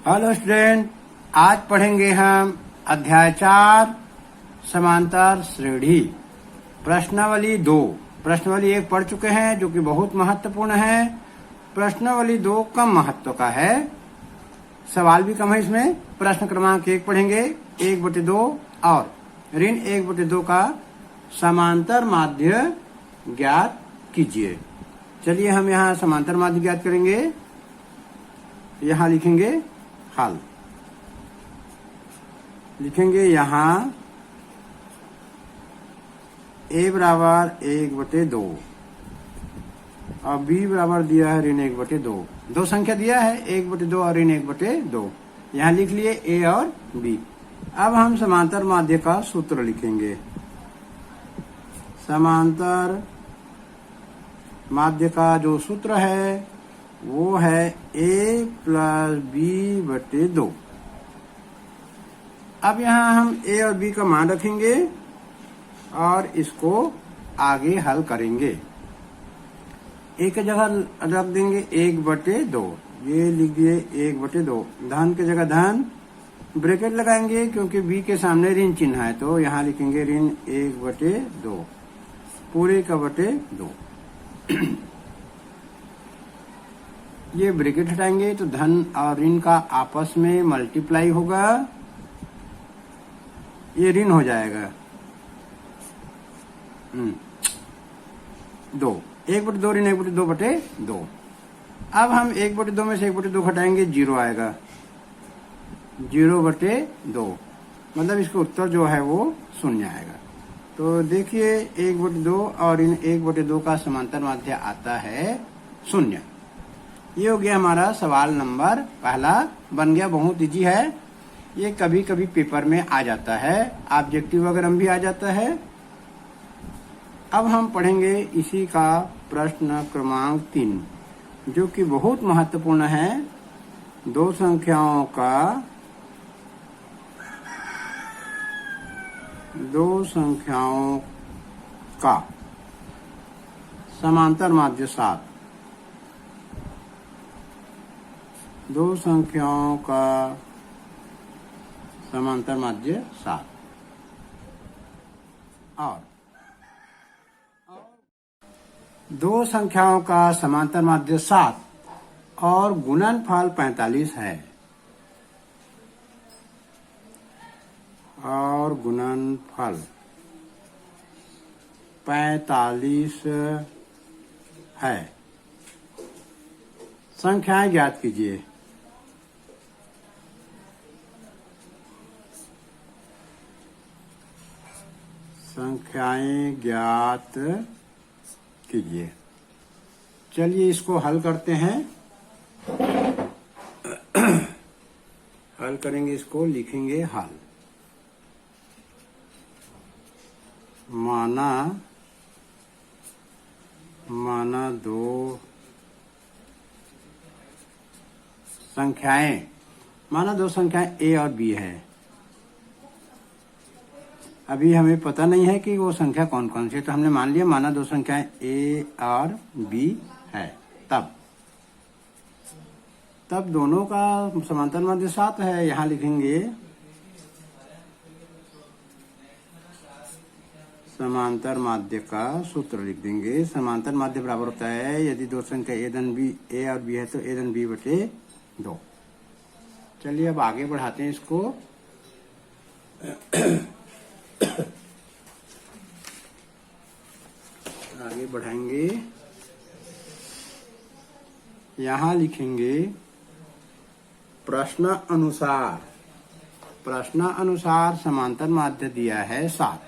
Hello student, आज पढ़ेंगे हम अध्याय 4 समांतर श्रेणी प्रश्नावली 2। प्रश्नावली 1 पढ़ चुके हैं जो कि बहुत महत्वपूर्ण है। प्रश्नावली 2 कम महत्व का है, सवाल भी कम है इसमें। प्रश्न क्रमांक 1 पढ़ेंगे 1/2 और ऋण 1/2 का समांतर माध्य ज्ञात कीजिए। चलिए हम यहाँ समांतर माध्य ज्ञात करेंगे। यहाँ लिखेंगे हल, लिखेंगे यहाँ a बराबर 1/2 और b बराबर दिया है ऋण 1/2। दो संख्या दिया है 1/2 और ऋण 1/2। यहाँ लिख लिए a और b। अब हम समांतर माध्य का सूत्र लिखेंगे। समांतर माध्य का जो सूत्र है वो है a + b/2। अब यहाँ हम a और b का मान रखेंगे और इसको आगे हल करेंगे। a की जगह रख देंगे 1/2, ये लिख दिए 1/2। धन की जगह धन, ब्रैकेट लगाएंगे क्योंकि b के सामने ऋण चिन्ह है, तो यहाँ लिखेंगे ऋण 1/2 पूरे का बटे 2। ये ब्रैकेट हटाएंगे तो धन और ऋण का आपस में मल्टीप्लाई होगा, ये ऋण हो जाएगा 2। 1/2 ऋण 1/2/2। अब हम 1/2 में से 1/2 घटाएंगे, 0 आएगा। 0/2 मतलब इसका उत्तर जो है वो 0 आएगा। तो देखिए 1/2 और ऋण 1/2 का समांतर माध्य आता है 0। ये हो गया हमारा सवाल नंबर पहला, बन गया। बहुत इजी है, ये कभी कभी पेपर में आ जाता है, ऑब्जेक्टिव वगैरह में भी आ जाता है। अब हम पढ़ेंगे इसी का प्रश्न क्रमांक 3 जो कि बहुत महत्वपूर्ण है। दो संख्याओं का समांतर माध्य 7। दो संख्याओं का समांतर माध्य 7 और दो संख्याओं का समांतर माध्य 7 और गुणनफल 45 है। और गुणनफल 45 है। संख्याएं ज्ञात कीजिए। संख्याएं ज्ञात कीजिए। चलिए इसको हल करते हैं। हल करेंगे, इसको लिखेंगे हल। माना दो संख्याएं a और b है। अभी हमें पता नहीं है कि वो संख्या कौन कौन सी है, तो हमने मान लिया माना दो संख्याएं a और b है। तब दोनों का समांतर माध्य 7 है। यहाँ लिखेंगे समांतर माध्य का सूत्र लिख देंगे। समांतर माध्य बराबर होता है, यदि दो संख्या a और b है तो a धन b/2। चलिए अब आगे बढ़ाते हैं इसको। आगे बढ़ाएंगे, यहाँ लिखेंगे प्रश्न अनुसार समांतर माध्य दिया है 7।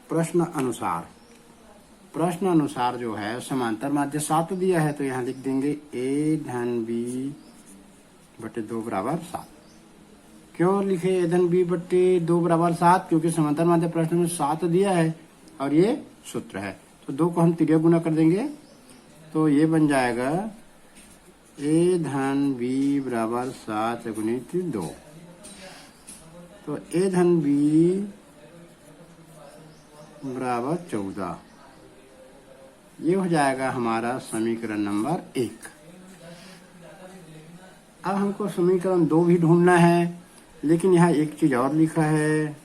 प्रश्न अनुसार जो है समांतर माध्य 7 दिया है, तो यहाँ लिख देंगे a धन b/2 बराबर 7। क्यों लिखे a धन b/2 बराबर 7? क्योंकि समांतर माध्य प्रश्न में 7 दिया है और ये सूत्र है, तो 2 को हम त्रिज्या गुना कर देंगे, तो ये बन जाएगा a धन b बराबर 7 × 2। तो a धन b बराबर 14। ये हो जाएगा हमारा समीकरण नंबर 1। अब हमको समीकरण 2 भी ढूंढना है, लेकिन यहाँ एक चीज और लिखा है,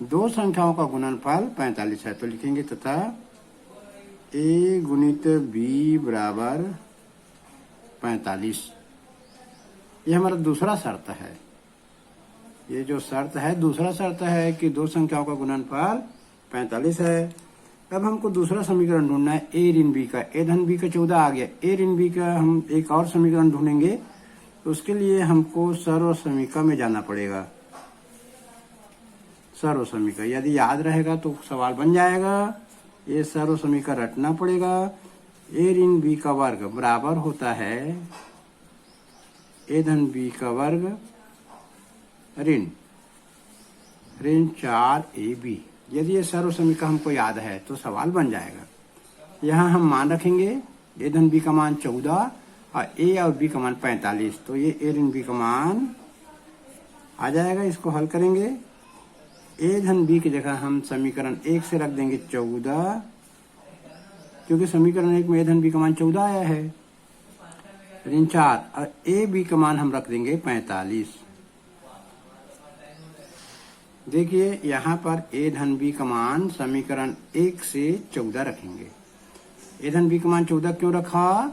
दो संख्याओं का गुणनफल 45 है। तो लिखेंगे तथा a गुणित b बराबर 45। ये हमारा दूसरा शर्त है। ये जो शर्त है, दूसरा शर्त है कि दो संख्याओं का गुणनफल 45 है। अब हमको दूसरा समीकरण ढूंढना है a ऋण b का। a धन b का 14 आ गया। a ऋण b का हम एक और समीकरण ढूंढेंगे, तो उसके लिए हमको सर्व समीकरण में जाना पड़ेगा। सर्व समीकरण यदि याद रहेगा तो सवाल बन जाएगा। ये सर्व समीकरण रटना पड़ेगा। a ऋण b का वर्ग बराबर होता है a धन b का वर्ग ऋण 4ab। यदि ये सर्व समीकरण हमको याद है तो सवाल बन जाएगा। यहाँ हम मान रखेंगे a धन b का मान 14 और a और b का मान 45। तो ये a ऋण b का मान आ जाएगा। इसको हल करेंगे। a धन b की जगह हम समीकरण 1 से रख देंगे 14, क्योंकि समीकरण 1 में a धन b का मान 14 आया है, ऋण 4, और a b का मान हम रख देंगे 45। देखिए यहाँ पर a धन b का मान समीकरण 1 से 14 रखेंगे। a धन b का मान 14 क्यों रखा?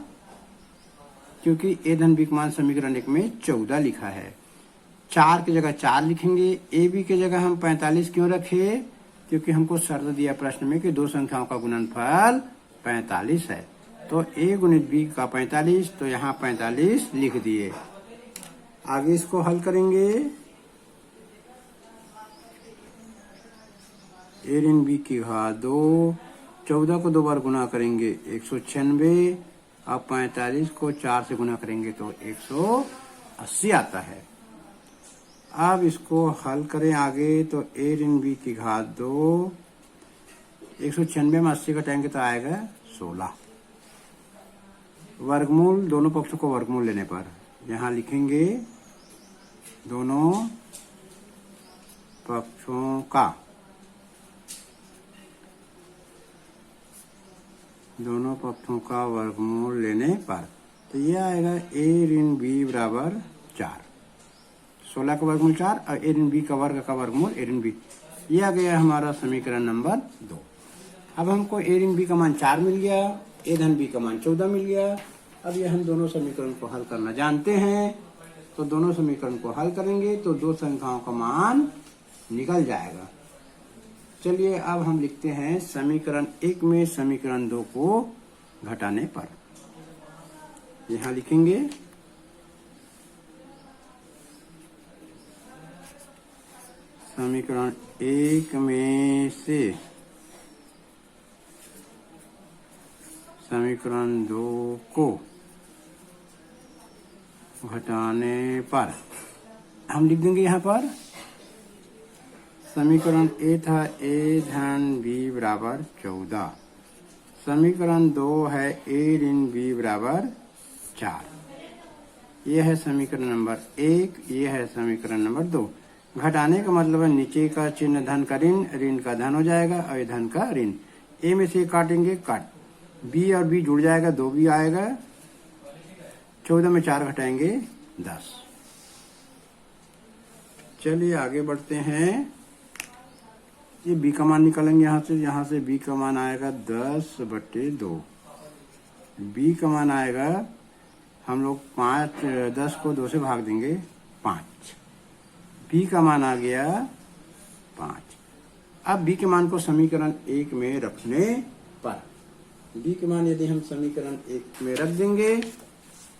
क्योंकि a धन b का मान समीकरण 1 में 14 लिखा है। 4 की जगह 4 लिखेंगे। a b की जगह हम 45 क्यों रखे? क्योंकि हमको शर्त दिया प्रश्न में कि दो संख्याओं का गुणनफल 45 है। तो a गुणित b का 45, तो यहाँ 45 लिख दिए। आगे इसको हल करेंगे। a ऋण b की घात 2, 14 को 2 बार गुना करेंगे 196, अब 45 को 4 से गुना करेंगे तो 180 आता है। अब इसको हल करें आगे, तो a ऋण b की घात 2, 196 में 80 घटाएंगे तो आएगा 16। वर्गमूल दोनों पक्षों को वर्गमूल लेने पर यहाँ लिखेंगे दोनों पक्षों का वर्गमूल लेने पर, तो ये आएगा a ऋण b बराबर 4। 16 का वर्गमूल 4 और a ऋण b का वर्गमूल a ऋण b। ये आ गया हमारा समीकरण नंबर 2। अब हमको a ऋण b का मान 4 मिल गया, a धन b का मान 14 मिल गया। अब ये हम दोनों समीकरण को हल करना जानते हैं, तो दोनों समीकरण को हल करेंगे तो दो संख्याओं का मान निकल जाएगा। चलिए अब हम लिखते हैं समीकरण 1 में समीकरण 2 को घटाने पर। यहाँ लिखेंगे समीकरण 1 में से समीकरण 2 को घटाने पर हम लिख देंगे यहाँ पर समीकरण a था a धन b बराबर 14, समीकरण 2 है a ऋण b बराबर 4। ये है समीकरण नंबर 1, ये है समीकरण नंबर 2। घटाने का मतलब है नीचे का चिन्ह धन का ऋण, ऋण का धन हो जाएगा और धन का ऋण। a में से काटेंगे कट, b और b जुड़ जाएगा, 2b आएगा। 14 में 4 घटाएंगे 10। चलिए आगे बढ़ते हैं। ये b का मान निकालेंगे यहाँ से b का मान आएगा 10/2। b का मान आएगा, हम लोग 10 को 2 से भाग देंगे 5। b का मान आ गया 5। अब b के मान को समीकरण 1 में रखने पर, b के मान यदि हम समीकरण 1 में रख देंगे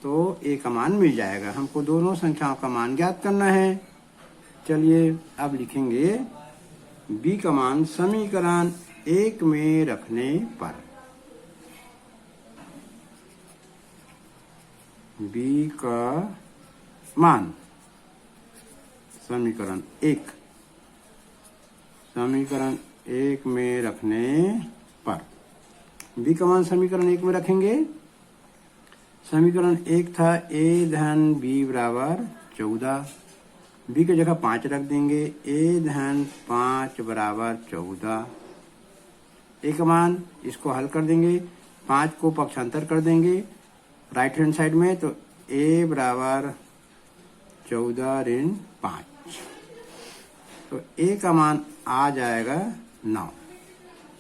तो a का मान मिल जाएगा। हमको दोनों संख्याओं का मान ज्ञात करना है। चलिए अब लिखेंगे b का मान समीकरण 1 में रखने पर। b का मान समीकरण 1 में रखने पर, b का मान समीकरण 1 में रखेंगे। समीकरण 1 था a धन b बराबर 14, b की जगह 5 रख देंगे, a धन 5 बराबर 14। ए का मान, इसको हल कर देंगे, 5 को पक्षांतर कर देंगे राइट हैंड साइड में, तो ए बराबर 14 ऋण 5, तो ए का मान आ जाएगा 9।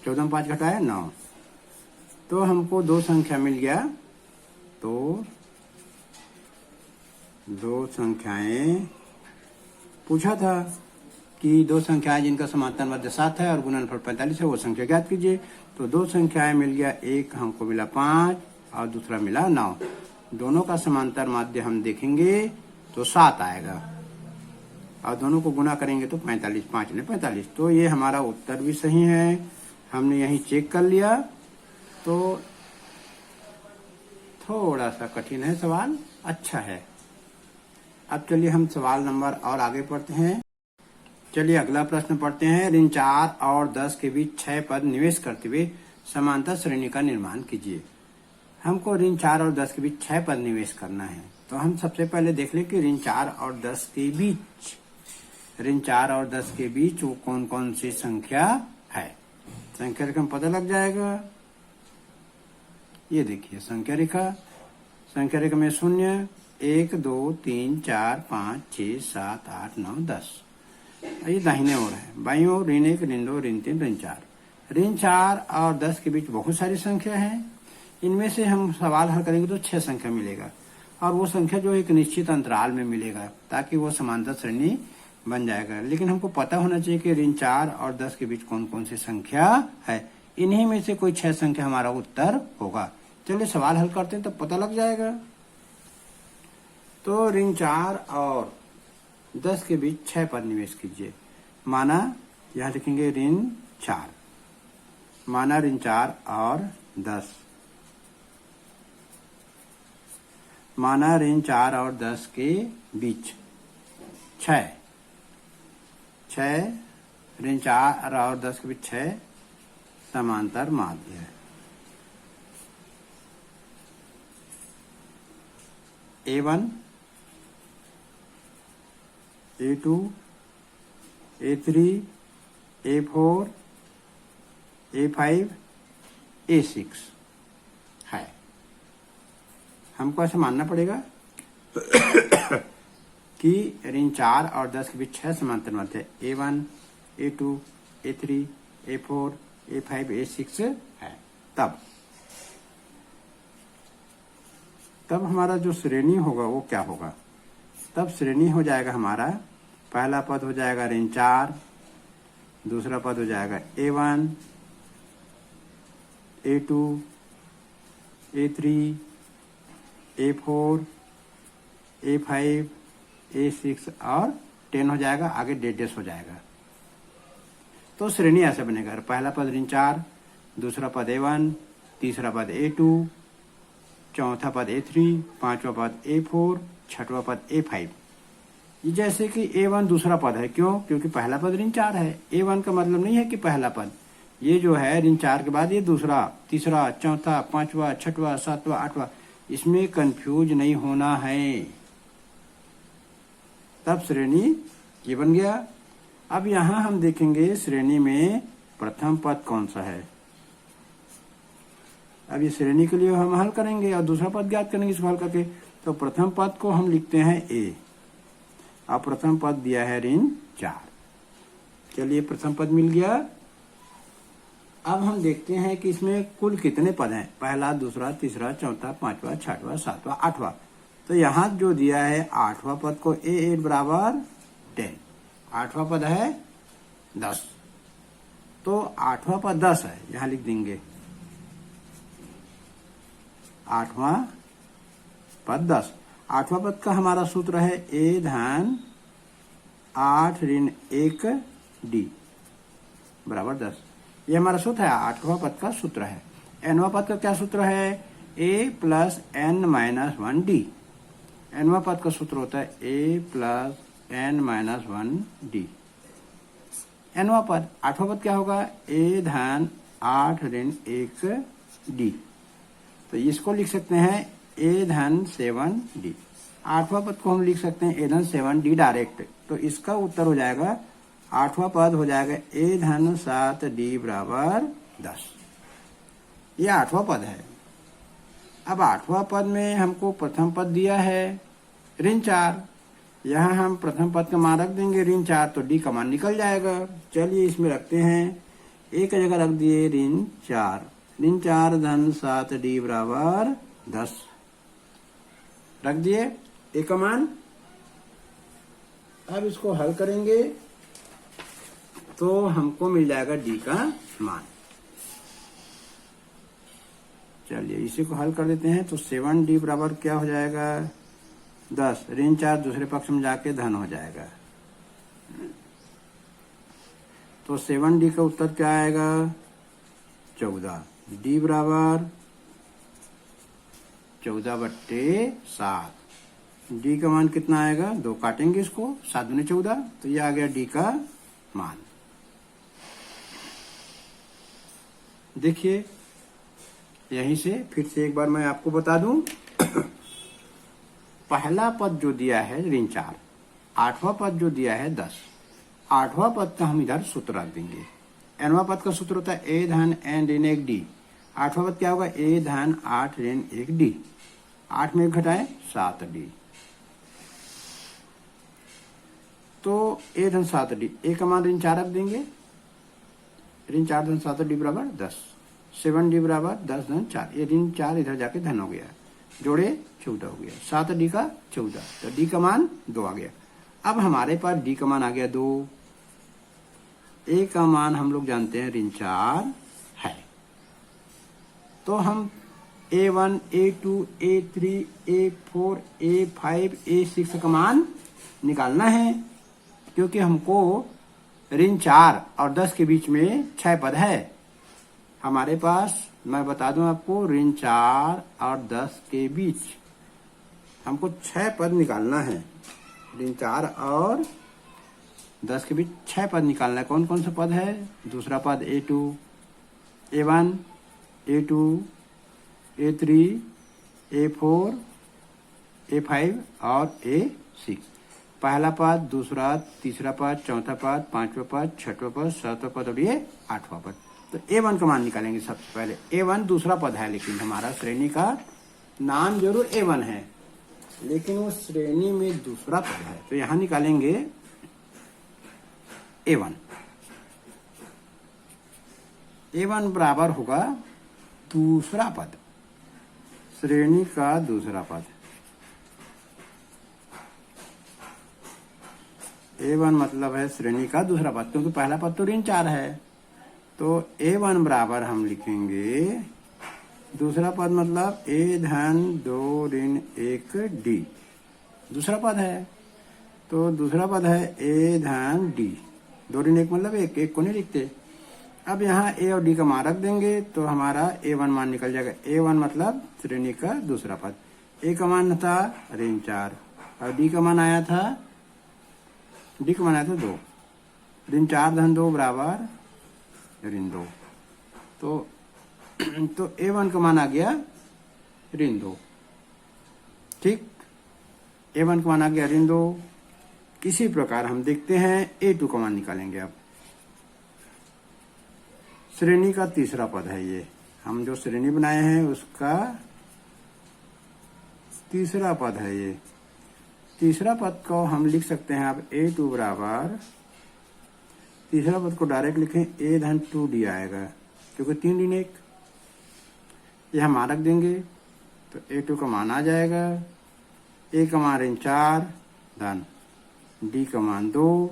14 में 5 घटाया 9, तो हमको दो संख्या मिल गया। तो दो संख्याएं पूछा था कि दो संख्याएं जिनका समांतर मध्य 7 है और गुणनफल 45 है, वो संख्या ज्ञात कीजिए। तो दो संख्याएं मिल गया, एक हमको मिला 5 और दूसरा मिला 9। दोनों का समांतर माध्य हम देखेंगे तो 7 आएगा और दोनों को गुना करेंगे तो 45, 5 ने 45। तो ये हमारा उत्तर भी सही है, हमने यही चेक कर लिया। तो थोड़ा सा कठिन है सवाल, अच्छा है। अब चलिए हम सवाल नंबर और आगे पढ़ते हैं। चलिए अगला प्रश्न पढ़ते हैं। ऋण 4 और 10 के बीच 6 पद निवेश करते हुए समांतर श्रेणी का निर्माण कीजिए। हमको ऋण 4 और 10 के बीच 6 पद निवेश करना है। तो हम सबसे पहले देख लें कि ऋण 4 और 10 के बीच, ऋण 4 और 10 के बीच वो कौन कौन सी संख्या है। संख्या रेखा में पता लग जाएगा। ये देखिए संख्या रेखा, संख्या रेखा में 0, 1, 2, 3, 4, 5, 6, 7, 8, 9, 10। ये दाहिने ओर है। बाईं ओर ऋण 1, ऋण 2, ऋण 3, ऋण 4। ऋण 4 और 10 के बीच बहुत सारी संख्या है। इनमें से हम सवाल हल करेंगे तो 6 संख्या मिलेगा और वो संख्या जो एक निश्चित अंतराल में मिलेगा ताकि वो समांतर श्रेणी बन जाएगा। लेकिन हमको पता होना चाहिए कि ऋण 4 और 10 के बीच कौन कौन सी संख्या है। इन्हीं में से कोई 6 संख्या हमारा उत्तर होगा। चलिए सवाल हल करते हैं तो पता लग जाएगा। तो ऋण 4 और 10 के बीच 6 पद निवेश कीजिए। माना यहां लिखेंगे ऋण 4, माना ऋण 4 और 10, माना ऋण 4 और 10 के बीच 6, ऋण 4 और 10 के बीच 6 समांतर माध्य है। A1, A2, A3, A4, A5, A6 है। हमको ऐसा मानना पड़ेगा कि ऋण 4 और 10 के बीच 6 समांतर माध्य है। A1, A2, A3, A4, A5, A6 है। तब हमारा जो श्रेणी होगा वो क्या होगा। तब श्रेणी हो जाएगा हमारा, पहला पद हो जाएगा ऋण 4, दूसरा पद हो जाएगा A1, A2, A3, A4, A5, A6 और 10 हो जाएगा, आगे डेडेस हो जाएगा। तो श्रेणी ऐसा बनेगा, पहला पद ऋण 4, दूसरा पद A1, तीसरा पद A2, चौथा पद A3, पांचवा पद A4, छठवां पद A5। ये जैसे कि A1 दूसरा पद है, क्यों? क्योंकि पहला पद ऋण 4 है। A1 का मतलब नहीं है कि पहला पद, ये जो है ऋण 4 के बाद ये दूसरा, तीसरा, चौथा, पांचवा, छठवां, सातवां, आठवां, इसमें कंफ्यूज नहीं होना है। तब श्रेणी ये बन गया। अब यहां हम देखेंगे श्रेणी में प्रथम पद कौन सा है। अब ये श्रेणी के लिए हम हल करेंगे और दूसरा पद ज्ञात करेंगे इसको हल करके। तो प्रथम पद को हम लिखते हैं A और प्रथम पद दिया है ऋण 4। चलिए प्रथम पद मिल गया। अब हम देखते हैं कि इसमें कुल कितने पद हैं, पहला, दूसरा, तीसरा, चौथा, पांचवा, छठवां, सातवां, आठवां। तो यहाँ जो दिया है आठवां पद को A8 बराबर 10, आठवां पद है 10, तो आठवां पद 10 है, यहाँ लिख देंगे आठवां पद 10। आठवां पद का हमारा सूत्र है A धन 8 ऋण 1 D बराबर 10। ये हमारा सूत्र है, आठवां पद का सूत्र है। nवां पद का क्या सूत्र है? A plus n minus 1 D। nवां पद का सूत्र होता है A plus n minus 1 D। nवां पद, आठवां पद क्या होगा? A धन 8 ऋण 1 D। तो इसको लिख सकते हैं A धन 7 D। आठवां पद को हम लिख सकते हैं A धन 7 D डायरेक्ट। तो इसका उत्तर हो जाएगा, आठवां पद हो जाएगा A धन 7 D बराबर 10। ये 8वां पद है। अब 8वां पद में हमको प्रथम पद दिया है ऋण 4। यहाँ हम प्रथम पद का मान रख देंगे ऋण 4, तो डी का मान निकल जाएगा। चलिए इसमें रखते हैं, एक जगह रख दिए ऋण 4। ऋण 4 धन 7 डी बराबर 10 रख दिए एक का मान। अब इसको हल करेंगे तो हमको मिल जाएगा डी का मान। चलिए इसी को हल कर देते हैं, तो 7d बराबर क्या हो जाएगा 10। ऋण 4 दूसरे पक्ष में जाके धन हो जाएगा, तो 7d का उत्तर क्या आएगा 14। d बराबर 14/7। d का मान कितना आएगा, 2 काटेंगे इसको, 7 दूनी 14, तो ये आ गया d का मान। देखिए यहीं से फिर से एक बार मैं आपको बता दूं, पहला पद जो दिया है ऋण 4, 8वां पद जो दिया है 10, 8वां पद का हम इधर सूत्र रख देंगे। 9वां पद का सूत्र होता है a धन n ऋण 1d। 8वां पद क्या होगा a धन 8 ऋण 1d। 8 में घटाए 7d, तो a धन 7d, a का मान ऋण 4 रख देंगे। ऋण 4 धन 7d बराबर 10। 7d बराबर 10 धन 4, ये ऋण 4 इधर जाके धन हो गया, जोड़े 14 हो गया। 7d का 14, तो d का मान 2 आ गया। अब हमारे पास d का मान आ गया 2। a का मान हम लोग जानते हैं ऋण 4 है, तो हम a1 a2 a3 a4 a5 a6 का मान निकालना है, क्योंकि हमको ऋण 4 और 10 के बीच में 6 पद है हमारे पास। मैं बता दूं आपको, ऋण 4 और 10 के बीच हमको 6 पद निकालना है। ऋण 4 और 10 के बीच 6 पद निकालना है। कौन कौन सा पद है, दूसरा पद a2 a1 a2 a3 a4 a5 और a6। पहला पद, दूसरा, तीसरा पद, चौथा पद, 5वां पद, 6वां पद, 7वां पद और ये 8वां पद। तो a1 का मान निकालेंगे सबसे पहले। a1 दूसरा पद है, लेकिन हमारा श्रेणी का नाम जरूर a1 है, लेकिन वो श्रेणी में दूसरा पद है, तो यहां निकालेंगे a1। a1 बराबर होगा दूसरा पद, श्रेणी का दूसरा पद। a1 मतलब है श्रेणी का दूसरा पद, क्योंकि पहला पद तो ऋण 4 है, तो a1 बराबर हम लिखेंगे दूसरा पद मतलब a धन 2 ऋण 1d। दूसरा पद है, तो दूसरा पद है a धन d। 2 ऋण 1 मतलब 1 को नहीं लिखते। अब यहाँ a और d का मान रख देंगे, तो हमारा a1 मान निकल जाएगा। a1 मतलब श्रेणी का दूसरा पद। a का मान था ऋण 4 और d का मान आया था 2। ऋण 4 धन 2 बराबर ऋण 2, तो a1 का मान आ गया ऋण 2। ठीक, a1 का मान आ गया ऋण 2। इसी प्रकार हम देखते हैं a2 का मान निकालेंगे। अब श्रेणी का तीसरा पद है, ये हम जो श्रेणी बनाए हैं उसका तीसरा पद है। ये तीसरा पद को हम लिख सकते हैं अब a2 बराबर, तीसरा पद को डायरेक्ट लिखें a धन 2d आएगा, क्योंकि 3 ऋण 1, ये हम रख देंगे, तो a2 का मान आ जाएगा। a का मान ऋण 4 धन d का मान 2,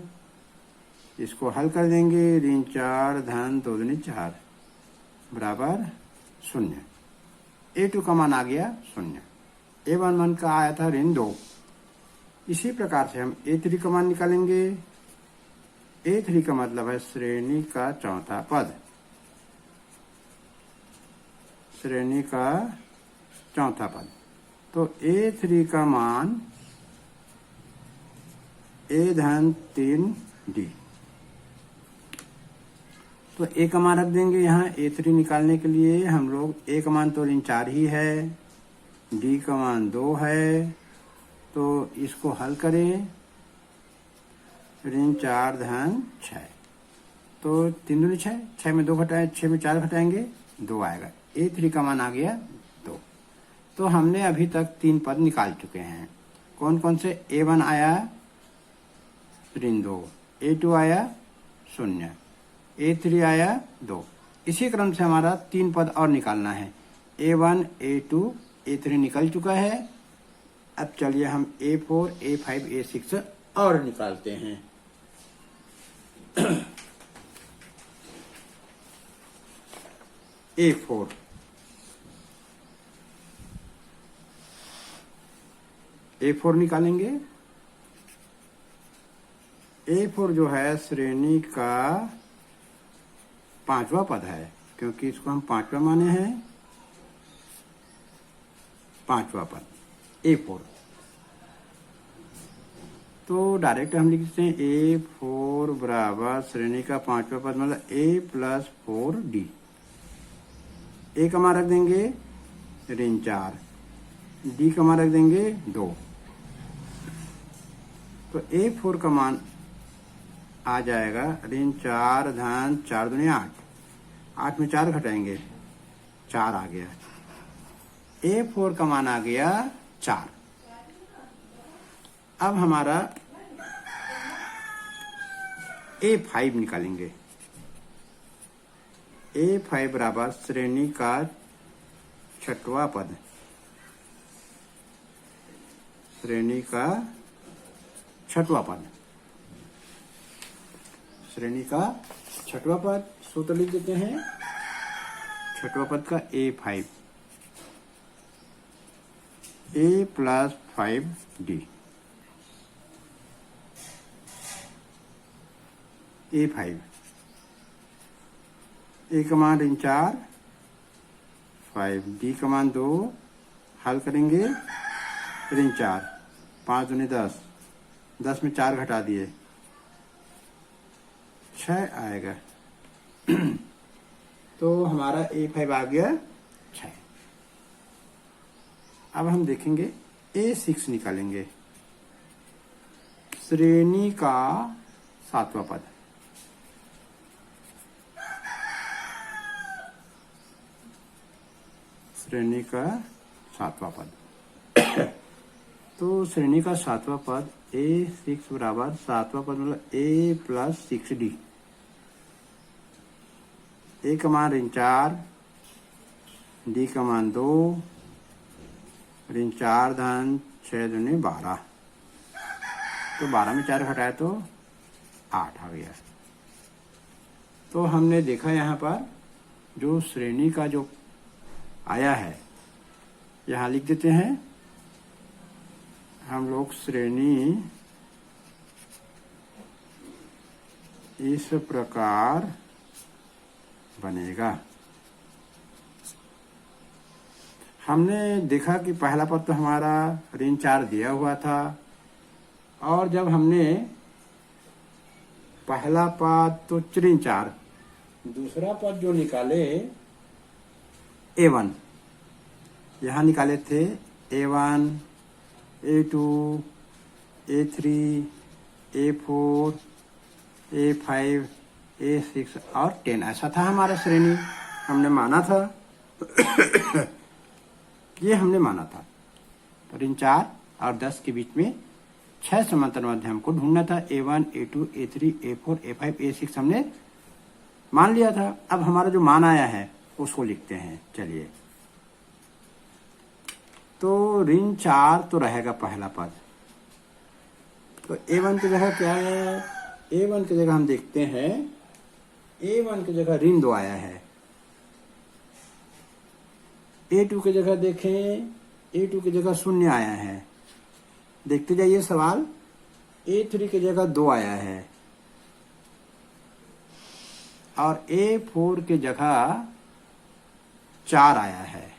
इसको हल कर देंगे। ऋण 4 धन 2 दूनी 4 बराबर 0। a2 का मान आ गया 0। a1 मान का आया था ऋण 2। इसी प्रकार से हम a3 का मान निकालेंगे। a3 का मतलब है श्रेणी का चौथा पद, श्रेणी का चौथा पद। तो a3 का मान a धन 3d, तो a का मान रख देंगे। यहाँ a3 निकालने के लिए हम लोग a का मान तो ऋण 4 ही है, d का मान 2 है, तो इसको हल करें। ऋण 4 धन 6, तो 3 दूनी 6, 6 में 2 घटाए, 6 में 4 घटाएंगे 2 आएगा। A3 का मान आ गया 2। तो हमने अभी तक 3 पद निकाल चुके हैं। कौन कौन से? A1 आया ऋण 2, A2 आया 0, A3 आया 2। इसी क्रम से हमारा 3 पद और निकालना है। A1, A2, A3 निकल चुका है। अब चलिए हम A4, A5, A6 और निकालते हैं। A4, A4 निकालेंगे। A4 जो है श्रेणी का 5वां पद है, क्योंकि इसको हम 5वां माने हैं। 5वां पद A4, तो डायरेक्ट हम लिख सकते हैं A4 बराबर श्रेणी का 5वां पद मतलब A+4D। A का मान रख देंगे ऋण 4, D का मान रख देंगे 2। तो A4 का मान आ जाएगा ऋण 4 धन 4 दूनी 8, 8 में 4 घटाएंगे 4 आ गया। A4 का मान आ गया 4। अब हमारा A5 निकालेंगे। A5 बराबर श्रेणी का 6वां पद, श्रेणी का 6वां पद, श्रेणी का 6वां पद। सूत्र लिख देते हैं 6वां पद का A5, A+5D। A5, A का मान ऋण 4, 5, D का मान 2, हल करेंगे ऋण 4, 5 दूनी 10, 10 में 4 घटा दिए 6 आएगा। तो हमारा A5 आ गया 6। अब हम देखेंगे A6 निकालेंगे। श्रेणी का 7वां पद, श्रेणी का 7वां पद। तो श्रेणी का 7वां पद A6 बराबर 7वां पद मतलब A+6D। A का मान ऋण 4, D का मान 2, ऋण 4 धन 6 दूनी 12। तो 12 में 4 घटाया तो 8 आ गया। तो हमने देखा यहाँ पर जो श्रेणी का जो आया है, यहाँ लिख देते हैं हम लोग। श्रेणी इस प्रकार बनेगा। हमने देखा कि पहला पद तो हमारा ऋण 4 दिया हुआ था, और जब हमने पहला पद तो ऋण 4, दूसरा पद जो निकाले A1, यहाँ निकाले थे A1, A2, A3, A4, A5, A6 और 10, ऐसा था हमारा श्रेणी। हमने माना था ये हमने माना था। तो ऋण 4 और 10 के बीच में 6 समांतर माध्य हमको ढूंढना था। A1, A2, A3, A4, A5, A6 हमने मान लिया था। अब हमारा जो मान आया है उसको लिखते हैं। चलिए, तो ऋण 4 तो रहेगा पहला पद। तो A1 की जगह क्या है? A1 की जगह हम देखते हैं, A1 की जगह ऋण 2 आया है। A2 की जगह देखें, A2 की जगह 0 आया है। देखते जाइए सवाल। A3 की जगह 2 आया है और A4 की जगह 4 आया है।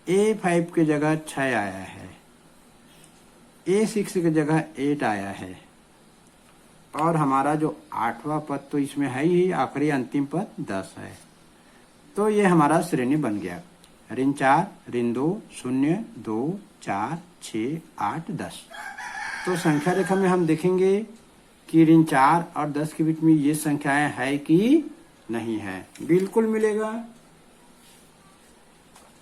A5 की जगह 6 आया है। A6 की जगह 8 आया है। और हमारा जो 8वां पद तो इसमें है ही, आखिरी अंतिम पद 10 है। तो ये हमारा श्रेणी बन गया। ऋण 4, ऋण 2, 0, 2, 4, 6, 8, 10। तो संख्या रेखा में हम देखेंगे कि ऋण 4 और 10 के बीच में ये संख्याएं है कि नहीं है। बिल्कुल मिलेगा।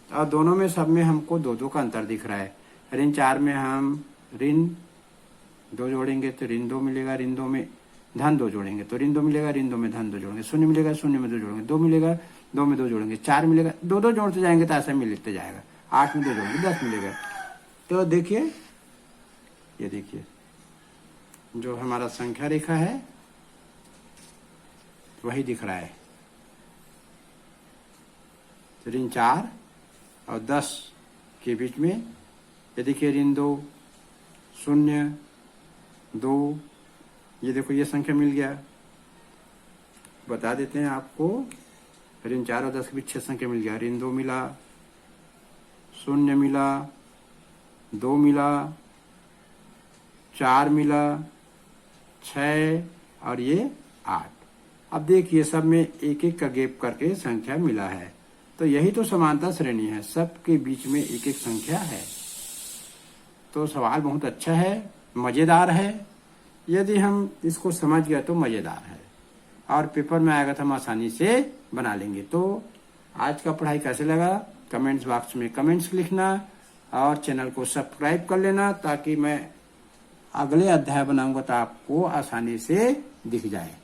और दोनों में सब में हमको 2-2 का अंतर दिख रहा है। ऋण 4 में हम ऋण 2 जोड़ेंगे तो ऋण 2 मिलेगा, ऋण 2 में धन 2 जोड़ेंगे तो ऋण 2 मिलेगा, ऋण 2 में धन 2 जोड़ेंगे, शून्य मिलेगा, शून्य में 2 जोड़ेंगे, 2 मिलेगा, 2 में 2 जोड़ेंगे, 4 मिलेगा, 2-2 जोड़ते जाएंगे तो ऐसा मिलते जाएगा, 8 में 2 जोड़ेंगे 10 मिलेगा। तो देखिए, ये देखिए जो हमारा संख्या रेखा है वही दिख रहा है। ऋण 4 और 10 के बीच में ये देखिए ऋण 2, 0, 2, ये देखो ये संख्या मिल गया। बता देते हैं आपको, ऋण 4 और 10 के बीच 6 संख्या मिल गया। ऋण 2 मिला, 0 मिला, 2 मिला, 4 मिला, 6 और ये 8। अब देखिए सब में एक एक का गैप करके संख्या मिला है। तो यही तो समानता श्रेणी है, सबके बीच में एक एक संख्या है। तो सवाल बहुत अच्छा है, मजेदार है। यदि हम इसको समझ गए तो मजेदार है और पेपर में आएगा तो हम आसानी से बना लेंगे। तो आज का पढ़ाई कैसे लगा कमेंट्स बॉक्स में कमेंट्स लिखना और चैनल को सब्सक्राइब कर लेना ताकि मैं अगले अध्याय बनाऊंगा तो आपको आसानी से दिख जाए।